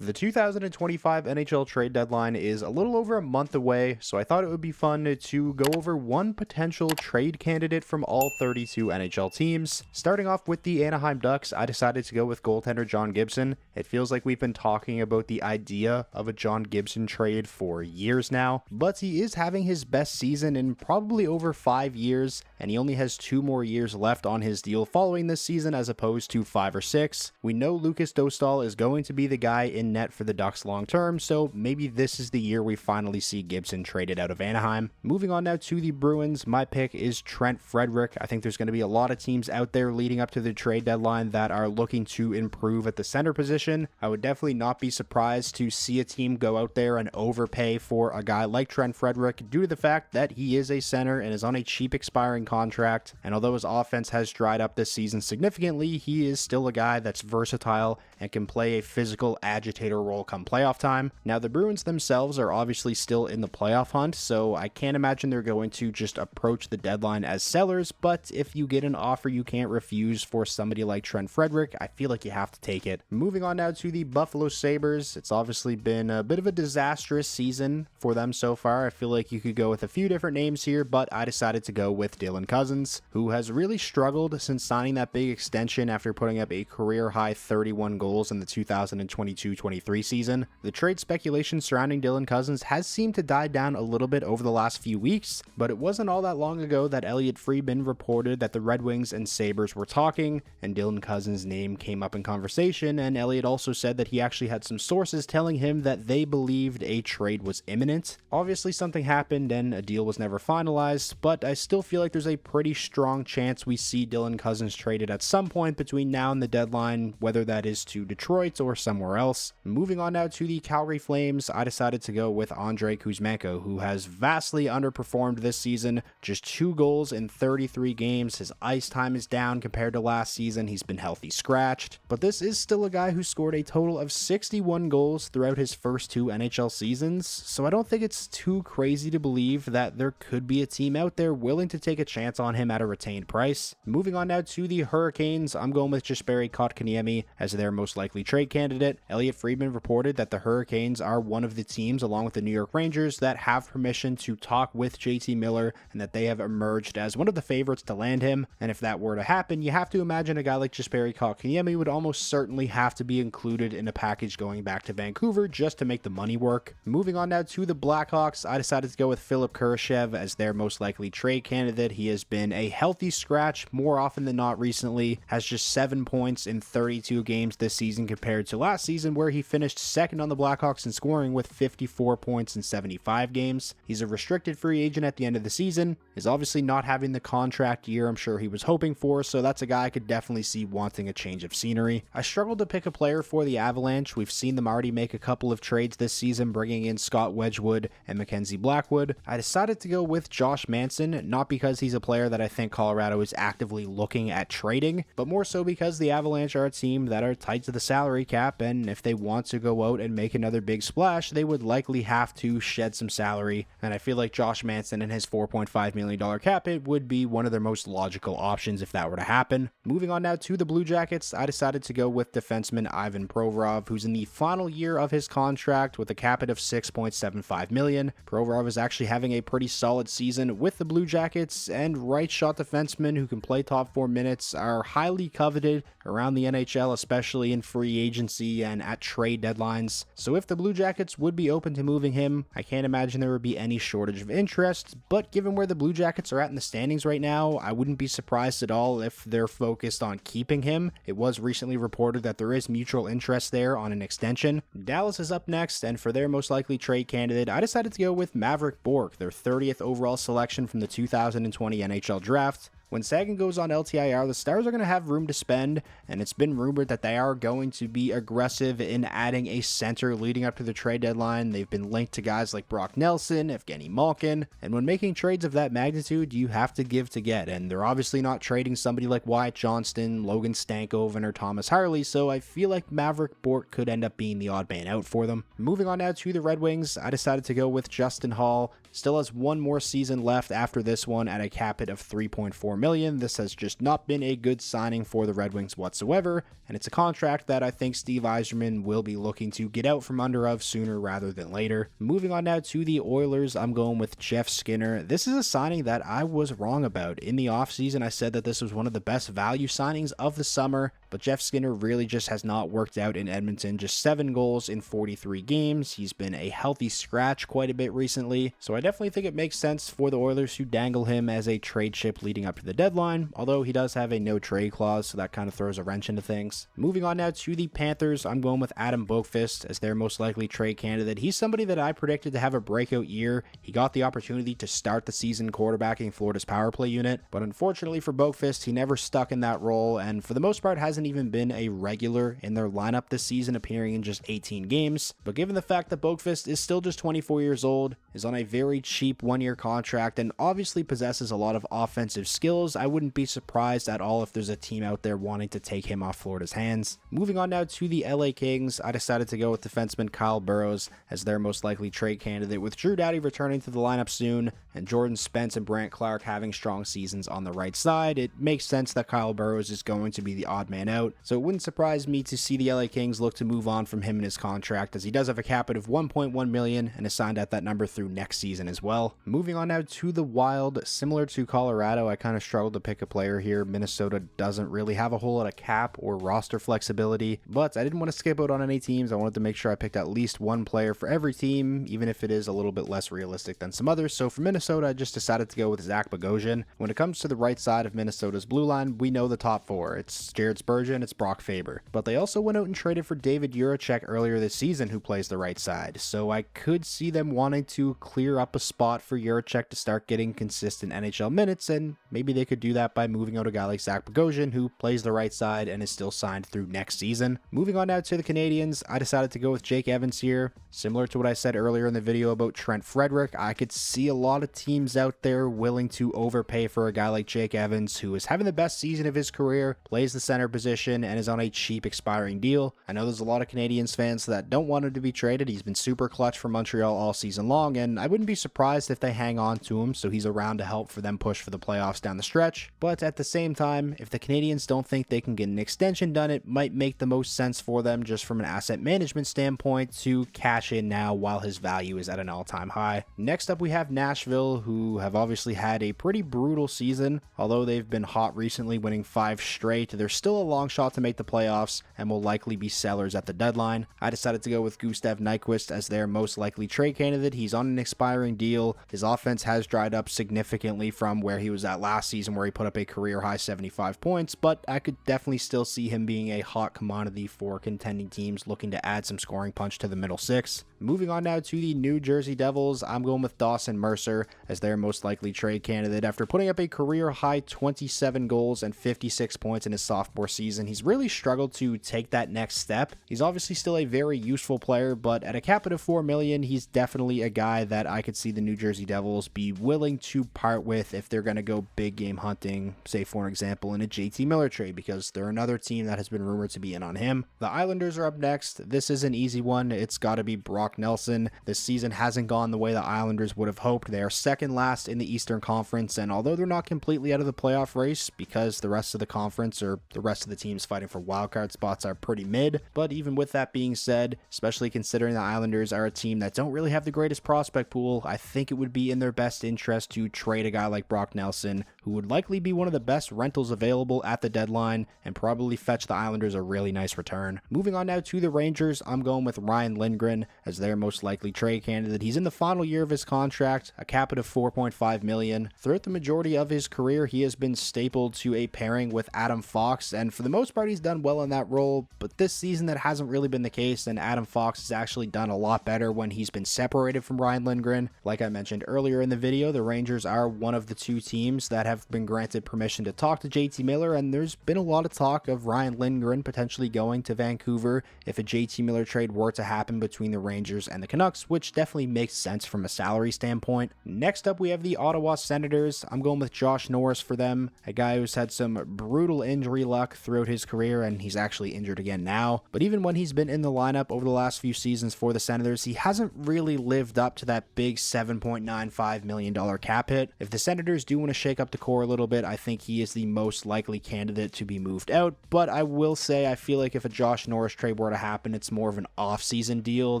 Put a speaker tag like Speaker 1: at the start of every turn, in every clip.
Speaker 1: The 2025 NHL trade deadline is a little over a month away, so I thought it would be fun to go over one potential trade candidate from all 32 NHL teams. Starting off with the Anaheim Ducks, I decided to go with goaltender John Gibson. It feels like we've been talking about the idea of a John Gibson trade for years now, but he is having his best season in probably over 5 years, and he only has 2 more years left on his deal following this season as opposed to 5 or 6. We know Lucas Dostal is going to be the guy in net for the Ducks long term, so maybe this is the year we finally see Gibson traded out of Anaheim. Moving on now to the Bruins, my pick is Trent Frederic. I think there's going to be a lot of teams out there leading up to the trade deadline that are looking to improve at the center position. I would definitely not be surprised to see a team go out there and overpay for a guy like Trent Frederic due to the fact that he is a center and is on a cheap expiring contract, and although his offense has dried up this season significantly, he is still a guy that's versatile and can play a physical agitator role come playoff time. Now, the Bruins themselves are obviously still in the playoff hunt, so I can't imagine they're going to just approach the deadline as sellers, but if you get an offer you can't refuse for somebody like Trent Frederic, I feel like you have to take it. Moving on now to the Buffalo Sabres, it's obviously been a bit of a disastrous season for them so far. I feel like you could go with a few different names here, but I decided to go with Dylan Cousins, who has really struggled since signing that big extension after putting up a career-high 31 goals in the 2022-23 season. The trade speculation surrounding Dylan Cousins has seemed to die down a little bit over the last few weeks, but it wasn't all that long ago that Elliot Friedman reported that the Red Wings and Sabres were talking, and Dylan Cousins' name came up in conversation, and Elliot also said that he actually had some sources telling him that they believed a trade was imminent. Obviously, something happened and a deal was never finalized, but I still feel like there's a pretty strong chance we see Dylan Cousins traded at some point between now and the deadline, whether that is to Detroit or somewhere else. Moving on now to the Calgary Flames, I decided to go with Andrei Kuzmenko, who has vastly underperformed this season. Just 2 goals in 33 games. His ice time is down compared to last season. He's been healthy scratched, but this is still a guy who scored a total of 61 goals throughout his first 2 NHL seasons, so I don't think it's too crazy to believe that there could be a team out there willing to take a chance on him at a retained price. Moving on now to the Hurricanes, I'm going with Jesperi Kotkaniemi as their most likely trade candidate. Elliot Friedman reported that the Hurricanes are one of the teams, along with the New York Rangers, that have permission to talk with JT Miller and that they have emerged as one of the favorites to land him. And if that were to happen, you have to imagine a guy like Jesperi Kotkaniemi would almost certainly have to be included in a package going back to Vancouver just to make the money work. Moving on now to the Blackhawks, I decided to go with Philip Kurashev as their most likely trade candidate. He has been a healthy scratch more often than not recently, has just 7 points in 32 games this season compared to last season where he finished second on the Blackhawks in scoring with 54 points in 75 games. He's a restricted free agent at the end of the season, is obviously not having the contract year I'm sure he was hoping for, so that's a guy I could definitely see wanting a change of scenery. I struggled to pick a player for the Avalanche. We've seen them already make a couple of trades this season, bringing in Scott Wedgwood and Mackenzie Blackwood. I decided to go with Josh Manson, not because he's a player that I think Colorado is actively looking at trading, but more so because the Avalanche are a team that are tight to the salary cap, and if they want to go out and make another big splash, they would likely have to shed some salary, and I feel like Josh Manson and his $4.5 million cap hit would be one of their most logical options if that were to happen. Moving on now to the Blue Jackets, I decided to go with defenseman Ivan Provorov, who's in the final year of his contract with a cap hit of $6.75 million. Provorov is actually having a pretty solid season with the Blue Jackets, and right shot defensemen who can play top 4 minutes are highly coveted around the NHL, especially in free agency and at trade deadlines. So if the Blue Jackets would be open to moving him, I can't imagine there would be any shortage of interest, but given where the Blue Jackets are at in the standings right now, I wouldn't be surprised at all if they're focused on keeping him. It was recently reported that there is mutual interest there on an extension. Dallas is up next, and for their most likely trade candidate, I decided to go with Maverick Bourque, their 30th overall selection from the 2020 NHL Draft. When Sagan goes on LTIR, the Stars are going to have room to spend, and it's been rumored that they are going to be aggressive in adding a center leading up to the trade deadline. They've been linked to guys like Brock Nelson, Evgeny Malkin, and when making trades of that magnitude, you have to give to get, and they're obviously not trading somebody like Wyatt Johnston, Logan Stankoven, or Thomas Harley, so I feel like Maverick Bourque could end up being the odd man out for them. Moving on now to the Red Wings, I decided to go with Justin Hall. Still has 1 more season left after this one at a cap hit of $3.4 million. This has just not been a good signing for the Red Wings whatsoever, and it's a contract that I think Steve Yzerman will be looking to get out from under of sooner rather than later. Moving on now to the Oilers, I'm going with Jeff Skinner. This is a signing that I was wrong about. In the offseason, I said that this was one of the best value signings of the summer, but Jeff Skinner really just has not worked out in Edmonton. Just 7 goals in 43 games. He's been a healthy scratch quite a bit recently, so I definitely think it makes sense for the Oilers to dangle him as a trade chip leading up to the deadline, although he does have a no trade clause, so that kind of throws a wrench into things. Moving on now to the Panthers, I'm going with Adam Boqvist as their most likely trade candidate. He's somebody that I predicted to have a breakout year. He got the opportunity to start the season quarterbacking Florida's power play unit, but unfortunately for Boqvist, he never stuck in that role, and for the most part hasn't even been a regular in their lineup this season, appearing in just 18 games. But given the fact that Boqvist is still just 24 years old, is on a very cheap 1-year contract, and obviously possesses a lot of offensive skills, I wouldn't be surprised at all if there's a team out there wanting to take him off Florida's hands. Moving on now to the LA Kings, I decided to go with defenseman Kyle Burroughs as their most likely trade candidate, with Drew Doughty returning to the lineup soon, and Jordan Spence and Brant Clark having strong seasons on the right side. It makes sense that Kyle Burroughs is going to be the odd man out, so it wouldn't surprise me to see the LA Kings look to move on from him in his contract, as he does have a cap of $1.1 million and is signed at that number through next season as well. Moving on now to the Wild, similar to Colorado, I kind of struggled to pick a player here. Minnesota doesn't really have a whole lot of cap or roster flexibility, but I didn't want to skip out on any teams. I wanted to make sure I picked at least one player for every team, even if it is a little bit less realistic than some others. So for Minnesota, I just decided to go with Zach Bogosian. When it comes to the right side of Minnesota's blue line, we know the top 4. It's Jared Spurgeon, it's Brock Faber. But they also went out and traded for David Jiricek earlier this season, who plays the right side. So I could see them wanting to clear up a spot for Jiricek to start getting consistent NHL minutes, and maybe they could do that by moving out a guy like Zach Bogosian, who plays the right side and is still signed through next season. Moving on now to the Canadiens, I decided to go with Jake Evans here. Similar to what I said earlier in the video about Trent Frederick, I could see a lot of teams out there willing to overpay for a guy like Jake Evans, who is having the best season of his career, plays the center position, and is on a cheap expiring deal. I know there's a lot of Canadiens fans that don't want him to be traded. He's been super clutch for Montreal all season long, and I wouldn't be surprised if they hang on to him so he's around to help for them push for the playoffs down the stretch. But at the same time, if the Canadiens don't think they can get an extension done, it might make the most sense for them just from an asset management standpoint to cash in now while his value is at an all-time high. Next up, we have Nashville, who have obviously had a pretty brutal season. Although they've been hot recently, winning 5 straight, they're still a long shot to make the playoffs and will likely be sellers at the deadline. I decided to go with Gustav Nyquist as their most likely trade candidate. He's on an expiring deal. His offense has dried up significantly from where he was at last season, where he put up a career-high 75 points, but I could definitely still see him being a hot commodity for contending teams looking to add some scoring punch to the middle 6. Moving on now to the New Jersey Devils, I'm going with Dawson Mercer as their most likely trade candidate. After putting up a career-high 27 goals and 56 points in his sophomore season, he's really struggled to take that next step. He's obviously still a very useful player, but at a cap of $4 million, he's definitely a guy that I could see the New Jersey Devils be willing to part with if they're going to go big game hunting, say for an example in a JT Miller trade, because they're another team that has been rumored to be in on him. The Islanders are up next. This is an easy one. It's got to be Brock Nelson. This season hasn't gone the way the Islanders would have hoped. They are second last in the Eastern Conference, and although they're not completely out of the playoff race because the rest of the conference or the rest of the teams fighting for wildcard spots are pretty mid, but even with that being said, especially considering the Islanders are a team that don't really have the greatest prospect pool, I think it would be in their best interest to trade a guy like Brock Nelson, who would likely be one of the best rentals available at the deadline and probably fetch the Islanders a really nice return. Moving on now to the Rangers, I'm going with Ryan Lindgren as their most likely trade candidate. He's in the final year of his contract, a cap of $4.5 million. Throughout the majority of his career, he has been stapled to a pairing with Adam Fox, and for the most part, he's done well in that role, but this season that hasn't really been the case, and Adam Fox has actually done a lot better when he's been separated from Ryan Lindgren. Like I mentioned earlier in the video, the Rangers are one of the 2 teams that have been granted permission to talk to JT Miller, and there's been a lot of talk of Ryan Lindgren potentially going to Vancouver if a JT Miller trade were to happen between the Rangers and the Canucks, which definitely makes sense from a salary standpoint. Next up, we have the Ottawa Senators. I'm going with Josh Norris for them, a guy who's had some brutal injury luck throughout his career, and he's actually injured again now. But even when he's been in the lineup over the last few seasons for the Senators, he hasn't really lived up to that big $7.95 million cap hit. If the Senators do want to shake up the core a little bit, I think he is the most likely candidate to be moved out, but I will say I feel like if a Josh Norris trade were to happen, it's more of an off-season deal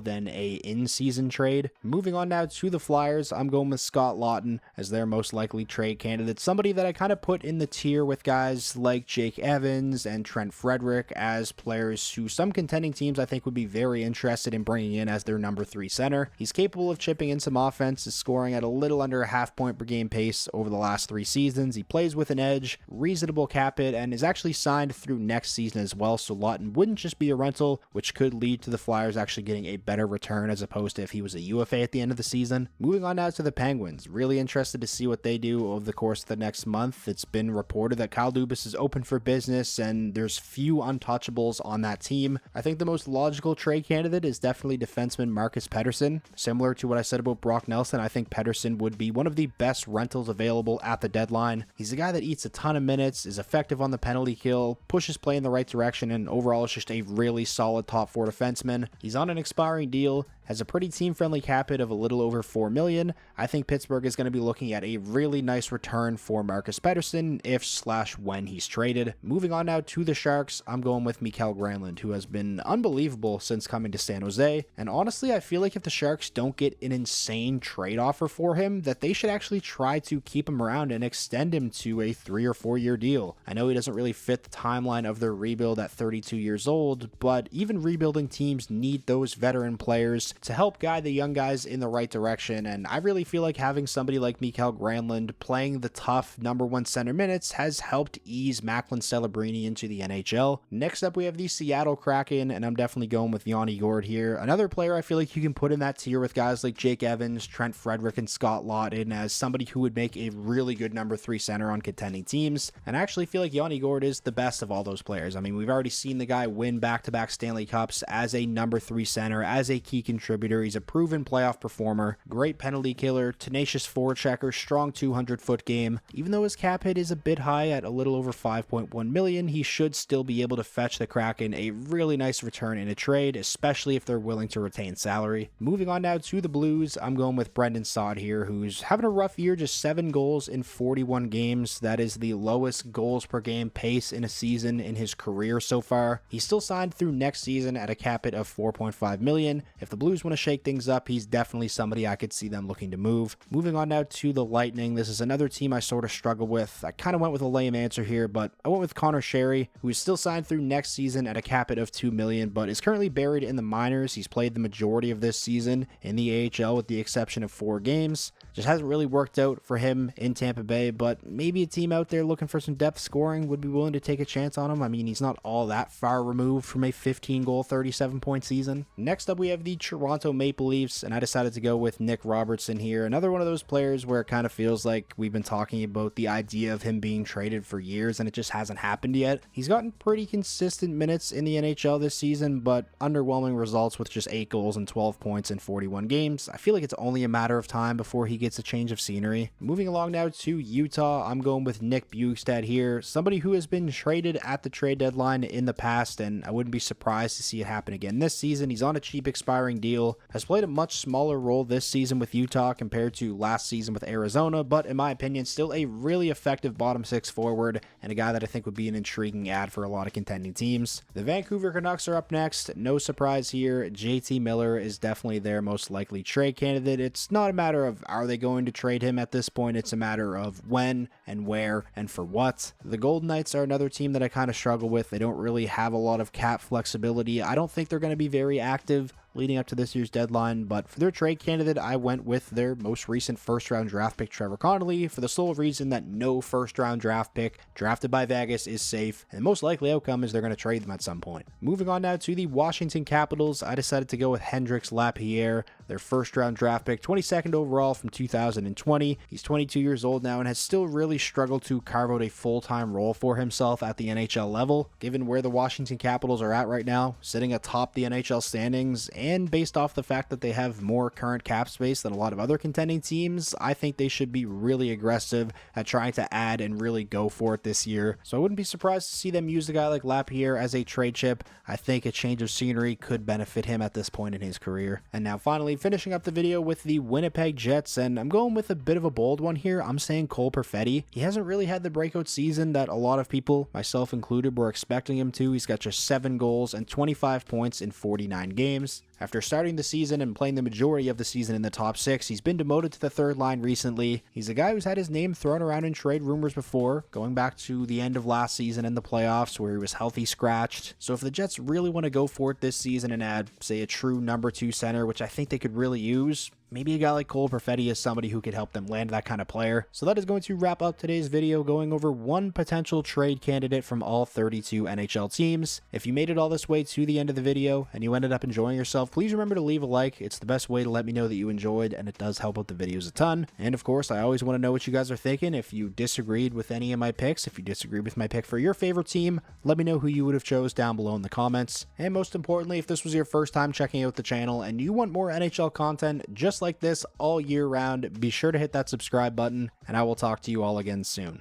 Speaker 1: than a in-season trade. Moving on now to the Flyers, I'm going with Scott Laughton as their most likely trade candidate, somebody that I kind of put in the tier with guys like Jake Evans and Trent Frederick as players who some contending teams I think would be very interested in bringing in as their number 3 center. He's capable of chipping in some offense, is scoring at a little under a half point per game pace over the last 3 seasons. He plays with an edge, reasonable cap hit, and is actually signed through next season as well, so Laughton wouldn't just be a rental, which could lead to the Flyers actually getting a better return as opposed to if he was a UFA at the end of the season. Moving on now to the Penguins. Really interested to see what they do over the course of the next month. It's been reported that Kyle Dubas is open for business and there's few untouchables on that team. I think the most logical trade candidate is definitely defenseman Marcus Pettersson. Similar to what I said about Brock Nelson, I think Pettersson would be one of the best rentals available at the deadline. He's a guy that eats a ton of minutes, is effective on the penalty kill, pushes play in the right direction, and overall is just a really solid top 4 defenseman. He's on an expiring deal, has a pretty team-friendly cap hit of a little over $4 million. I think Pittsburgh is going to be looking at a really nice return for Marcus Pettersson if/when he's traded. Moving on now to the Sharks, I'm going with Mikael Granlund, who has been unbelievable since coming to San Jose. And honestly, I feel like if the Sharks don't get an insane trade offer for him, that they should actually try to keep him around and extend him to a 3 or 4 year deal. I know he doesn't really fit the timeline of their rebuild at 32 years old, but even rebuilding teams need those veteran players to help guide the young guys in the right direction, and I really feel like having somebody like Mikael Granlund playing the tough number 1 center minutes has helped ease Macklin Celebrini into the NHL. Next up, we have the Seattle Kraken, and I'm definitely going with Yanni Gourde here. Another player I feel like you can put in that tier with guys like Jake Evans, Trent Frederick, and Scott Laughton as somebody who would make a really good number 3 center on contending teams, and I actually feel like Yanni Gourde is the best of all those players. I mean, we've already seen the guy win back-to-back Stanley Cups as a number 3 center, as a key contributor. He's a proven playoff performer, great penalty killer, tenacious forechecker, strong 200-foot game. Even though his cap hit is a bit high at a little over $5.1 million, he should still be able to fetch the Kraken a really nice return in a trade, especially if they're willing to retain salary. Moving on now to the Blues, I'm going with Brendan Saad here, who's having a rough year, just 7 goals in 41 games. That is the lowest goals per game pace in a season in his career so far. He's still signed through next season at a cap hit of $4.5 million. If the Blues want to shake things up, he's definitely somebody I could see them looking to move. Moving on now to the Lightning. This is another team I sort of struggle with. I kind of went with a lame answer here, but I went with Connor Sherry, who is still signed through next season at a cap hit of $2 million, but is currently buried in the minors. He's played the majority of this season in the AHL with the exception of 4 games. Just hasn't really worked out for him in Tampa Bay, but maybe a team out there looking for some depth scoring would be willing to take a chance on him. I mean, he's not all that far removed from a 15-goal, 37-point season. Next up, we have the Toronto Maple Leafs, and I decided to go with Nick Robertson here. Another one of those players where it kind of feels like we've been talking about the idea of him being traded for years, and it just hasn't happened yet. He's gotten pretty consistent minutes in the NHL this season, but underwhelming results with just 8 goals and 12 points in 41 games. I feel like it's only a matter of time before he gets a change of scenery. Moving along now to Utah, I'm going with Nick Bjugstad here, somebody who has been traded at the trade deadline in the past, and I wouldn't be surprised to see it happen again this season. He's on a cheap expiring deal, has played a much smaller role this season with Utah compared to last season with Arizona, but in my opinion, still a really effective bottom 6 forward, and a guy that I think would be an intriguing ad for a lot of contending teams. The Vancouver Canucks are up next. No surprise here, JT Miller is definitely their most likely trade candidate. It's not a matter of are they going to trade him at this point, it's a matter of when and where and for what. The Golden Knights are another team that I kind of struggle with. They don't really have a lot of cap flexibility. I don't think they're going to be very active leading up to this year's deadline, but for their trade candidate, I went with their most recent first-round draft pick, Trevor Connolly, for the sole reason that no first-round draft pick drafted by Vegas is safe, and the most likely outcome is they're going to trade them at some point. Moving on now to the Washington Capitals, I decided to go with Hendrix Lapierre, their first-round draft pick, 22nd overall from 2020. He's 22 years old now and has still really struggled to carve out a full-time role for himself at the NHL level. Given where the Washington Capitals are at right now, sitting atop the NHL standings, and based off the fact that they have more current cap space than a lot of other contending teams, I think they should be really aggressive at trying to add and really go for it this year. So I wouldn't be surprised to see them use a guy like Lapierre as a trade chip. I think a change of scenery could benefit him at this point in his career. And now finally, finishing up the video with the Winnipeg Jets, and I'm going with a bit of a bold one here. I'm saying Cole Perfetti. He hasn't really had the breakout season that a lot of people, myself included, were expecting him to. He's got just 7 goals and 25 points in 49 games. After starting the season and playing the majority of the season in the top 6, he's been demoted to the third line recently. He's a guy who's had his name thrown around in trade rumors before, going back to the end of last season in the playoffs where he was healthy scratched. So if the Jets really want to go for it this season and add, say, a true number 2 center, which I think they could really use, maybe a guy like Cole Perfetti is somebody who could help them land that kind of player. So that is going to wrap up today's video, going over one potential trade candidate from all 32 NHL teams. If you made it all this way to the end of the video and you ended up enjoying yourself, please remember to leave a like. It's the best way to let me know that you enjoyed, and it does help out the videos a ton. And of course, I always want to know what you guys are thinking. If you disagreed with any of my picks, if you disagreed with my pick for your favorite team, let me know who you would have chose down below in the comments. And most importantly, if this was your first time checking out the channel and you want more NHL content just like this all year round, be sure to hit that subscribe button, and I will talk to you all again soon.